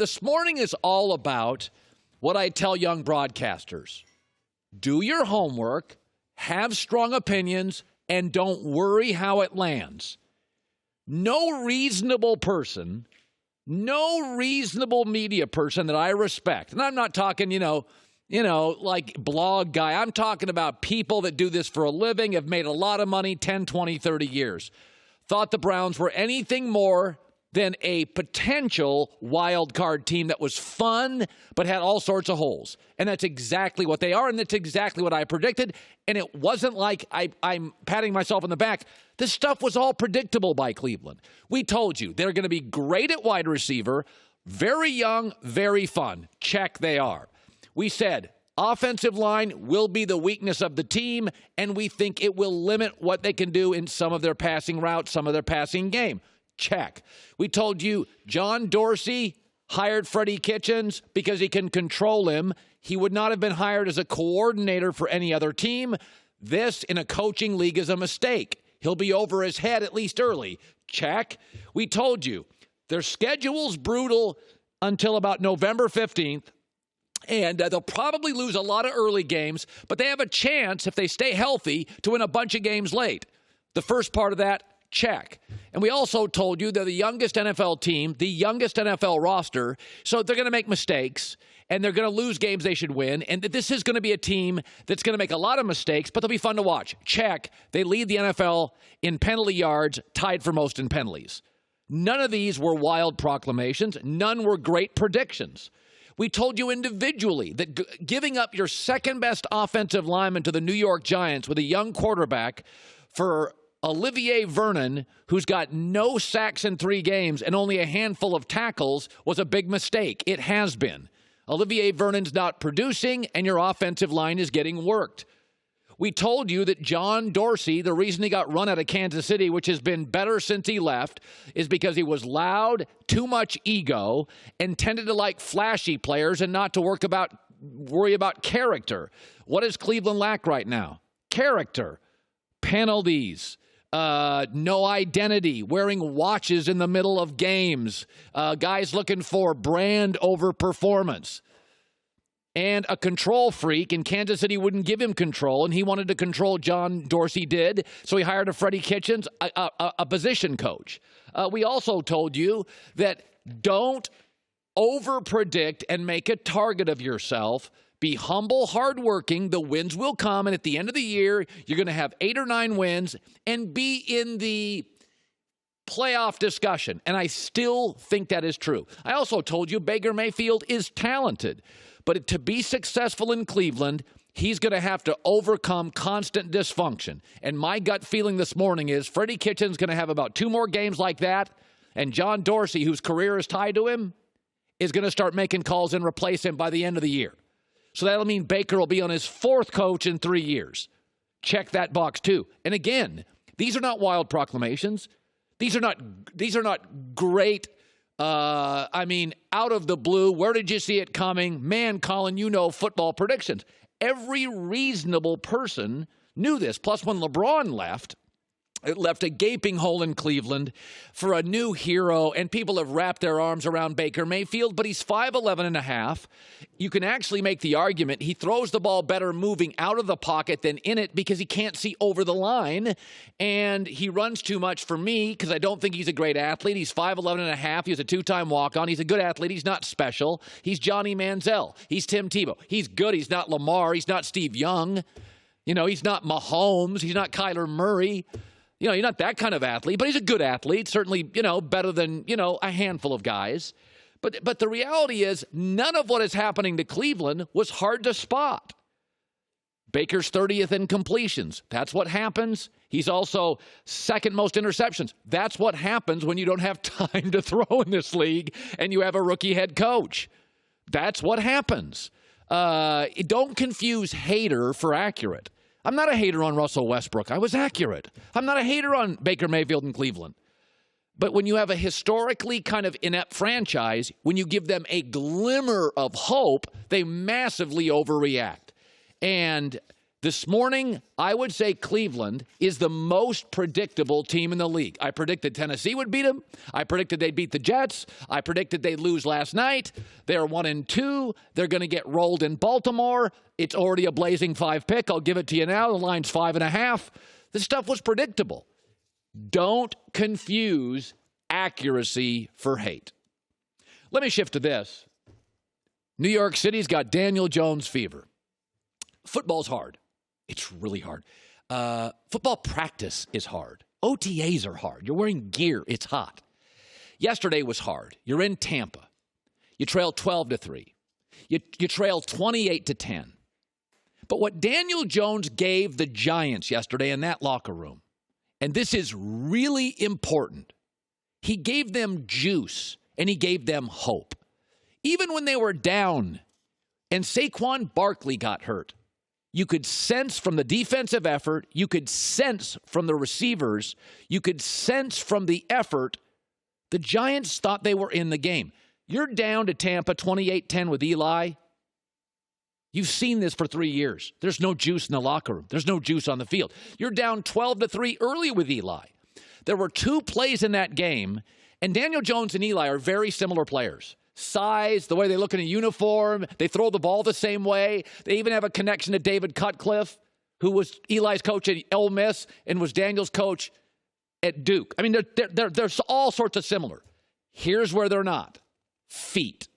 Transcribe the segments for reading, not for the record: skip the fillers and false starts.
this morning is all about what I tell young broadcasters. Do your homework, have strong opinions, and don't worry how it lands. No reasonable person, no reasonable media person that I respect, and I'm not talking, like blog guy. I'm talking about people that do this for a living, have made a lot of money 10, 20, 30 years. Thought the Browns were anything more than a potential wild card team that was fun but had all sorts of holes. And that's exactly what they are, and that's exactly what I predicted. And it wasn't like I'm patting myself on the back. This stuff was all predictable by Cleveland. We told you they're going to be great at wide receiver, very young, very fun. Check, they are. We said offensive line will be the weakness of the team, and we think it will limit what they can do in some of their passing routes, some of their passing game. Check. We told you John Dorsey hired Freddie Kitchens because he can control him. He would not have been hired as a coordinator for any other team. This, in a coaching league, is a mistake. He'll be over his head at least early. Check. We told you their schedule's brutal until about November 15th. And they'll probably lose a lot of early games, but they have a chance, if they stay healthy, to win a bunch of games late. The first part of that, check. And we also told you they're the youngest NFL team, the youngest NFL roster, so they're going to make mistakes, and they're going to lose games they should win, and this is going to be a team that's going to make a lot of mistakes, but they'll be fun to watch. Check. They lead the NFL in penalty yards, tied for most in penalties. None of these were wild proclamations. None were great predictions. We told you individually that giving up your second-best offensive lineman to the New York Giants with a young quarterback for Olivier Vernon, who's got no sacks in 3 games and only a handful of tackles, was a big mistake. It has been. Olivier Vernon's not producing, and your offensive line is getting worked. We told you that John Dorsey, the reason he got run out of Kansas City, which has been better since he left, is because he was loud, too much ego, and tended to like flashy players and not to worry about character. What does Cleveland lack right now? Character. Penalties. No identity. Wearing watches in the middle of games. Guys looking for brand over performance. And a control freak, and Kansas City wouldn't give him control, and he wanted to control. John Dorsey did, so he hired a Freddie Kitchens, a position coach. We also told you that don't over-predict and make a target of yourself. Be humble, hardworking. The wins will come, and at the end of the year, you're going to have 8 or 9 wins and be in the playoff discussion, and I still think that is true. I also told you Baker Mayfield is talented. But to be successful in Cleveland, he's going to have to overcome constant dysfunction. And my gut feeling this morning is Freddie Kitchens going to have about 2 more games like that, and John Dorsey, whose career is tied to him, is going to start making calls and replace him by the end of the year. So that'll mean Baker will be on his 4th coach in 3 years. Check that box too. And again, these are not wild proclamations. These are not great. Out of the blue, where did you see it coming? Man, Colin, football predictions. Every reasonable person knew this. Plus, when LeBron left, it left a gaping hole in Cleveland for a new hero, and people have wrapped their arms around Baker Mayfield, but he's 5'11 and a half. You can actually make the argument he throws the ball better moving out of the pocket than in it because he can't see over the line, and he runs too much for me because I don't think he's a great athlete. He's 5'11 and a half. He was a 2-time walk-on. He's a good athlete. He's not special. He's Johnny Manziel. He's Tim Tebow. He's good. He's not Lamar. He's not Steve Young. He's not Mahomes. He's not Kyler Murray. He's not that kind of athlete, but he's a good athlete, certainly, better than, a handful of guys. But the reality is none of what is happening to Cleveland was hard to spot. Baker's 30th in completions. That's what happens. He's also 2nd most interceptions. That's what happens when you don't have time to throw in this league and you have a rookie head coach. That's what happens. Don't confuse hater for accurate. I'm not a hater on Russell Westbrook. I was accurate. I'm not a hater on Baker Mayfield in Cleveland. But when you have a historically kind of inept franchise, when you give them a glimmer of hope, they massively overreact. And This morning, I would say Cleveland is the most predictable team in the league. I predicted Tennessee would beat them. I predicted they'd beat the Jets. I predicted they'd lose last night. They're 1-2. They're going to get rolled in Baltimore. It's already a blazing 5 pick. I'll give it to you now. The line's 5.5. This stuff was predictable. Don't confuse accuracy for hate. Let me shift to this. New York City's got Daniel Jones fever. Football's hard. It's really hard. Football practice is hard. OTAs are hard. You're wearing gear. It's hot. Yesterday was hard. You're in Tampa. You trail 12-3. You trail 28-10. But what Daniel Jones gave the Giants yesterday in that locker room, and this is really important, he gave them juice and he gave them hope. Even when they were down and Saquon Barkley got hurt, you could sense from the defensive effort, you could sense from the receivers, you could sense from the effort, the Giants thought they were in the game. You're down to Tampa 28-10 with Eli. You've seen this for 3 years. There's no juice in the locker room. There's no juice on the field. You're down 12-3 early with Eli. There were 2 plays in that game, and Daniel Jones and Eli are very similar players. Size, the way they look in a uniform, they throw the ball the same way. They even have a connection to David Cutcliffe, who was Eli's coach at Ole Miss and was Daniel's coach at Duke. I mean, there's all sorts of similar. Here's where they're not. Feet.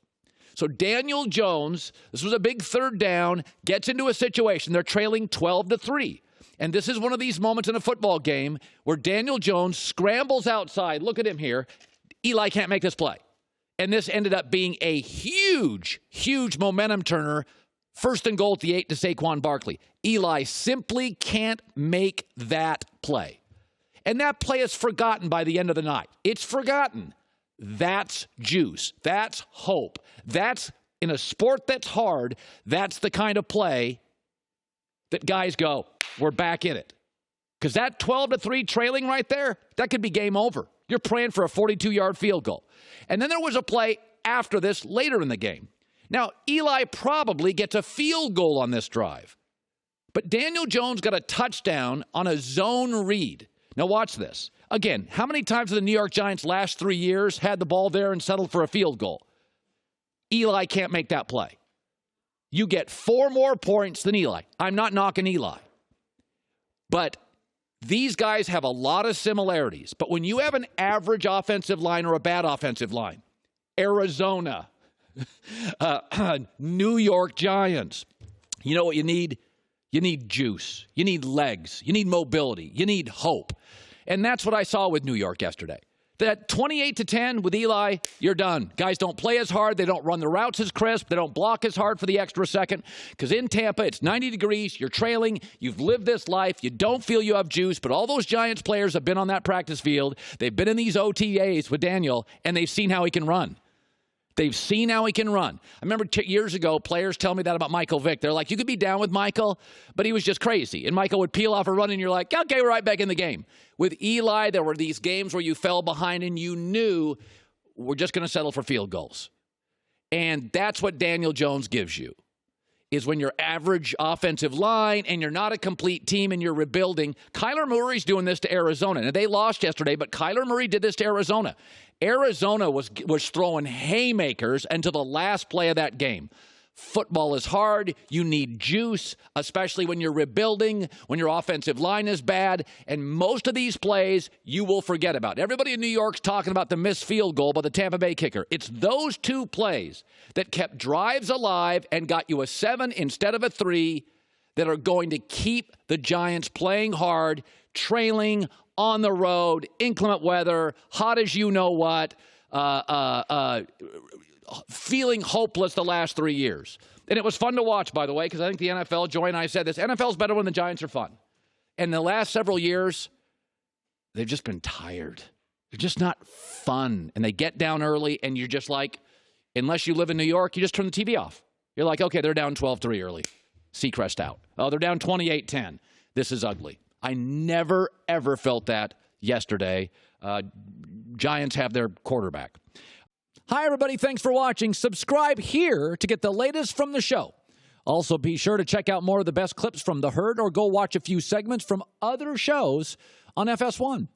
So Daniel Jones, this was a big third down, gets into a situation. They're trailing 12-3. And this is one of these moments in a football game where Daniel Jones scrambles outside. Look at him here. Eli can't make this play. And this ended up being a huge, huge momentum turner. 1st and goal at the 8 to Saquon Barkley. Eli simply can't make that play. And that play is forgotten by the end of the night. It's forgotten. That's juice. That's hope. That's, in a sport that's hard, that's the kind of play that guys go, we're back in it. Because that 12-3 trailing right there, that could be game over. You're praying for a 42-yard field goal. And then there was a play after this later in the game. Now, Eli probably gets a field goal on this drive. But Daniel Jones got a touchdown on a zone read. Now, watch this. Again, how many times have the New York Giants last 3 years had the ball there and settled for a field goal? Eli can't make that play. You get 4 more points than Eli. I'm not knocking Eli. But these guys have a lot of similarities. But when you have an average offensive line or a bad offensive line, Arizona, New York Giants, you know what you need? You need juice. You need legs. You need mobility. You need hope. And that's what I saw with New York yesterday. That 28-10 with Eli, you're done. Guys don't play as hard. They don't run the routes as crisp. They don't block as hard for the extra second. Because in Tampa, it's 90 degrees. You're trailing. You've lived this life. You don't feel you have juice. But all those Giants players have been on that practice field. They've been in these OTAs with Daniel, and they've seen how he can run. They've seen how he can run. I remember years ago, players tell me that about Michael Vick. They're like, you could be down with Michael, but he was just crazy. And Michael would peel off a run, and you're like, okay, we're right back in the game. With Eli, there were these games where you fell behind, and you knew we're just going to settle for field goals. And that's what Daniel Jones gives you, is when you're average offensive line and you're not a complete team and you're rebuilding. Kyler Murray's doing this to Arizona. And they lost yesterday, but Kyler Murray did this to Arizona. Arizona was throwing haymakers until the last play of that game. Football is hard. You need juice, especially when you're rebuilding, when your offensive line is bad. And most of these plays you will forget about. Everybody in New York's talking about the missed field goal by the Tampa Bay kicker. It's those 2 plays that kept drives alive and got you a 7 instead of a 3 that are going to keep the Giants playing hard, trailing on the road, inclement weather, hot as you know what, feeling hopeless the last 3 years. And it was fun to watch, by the way, because I think the NFL, Joy and I said this, NFL's better when the Giants are fun. And the last several years, they've just been tired. They're just not fun. And they get down early, and you're just like, unless you live in New York, you just turn the TV off. You're like, okay, they're down 12-3 early. Seacrest out. Oh, they're down 28-10. This is ugly. I never, ever felt that yesterday. Giants have their quarterback. Hi, everybody. Thanks for watching. Subscribe here to get the latest from the show. Also, be sure to check out more of the best clips from The Herd or go watch a few segments from other shows on FS1.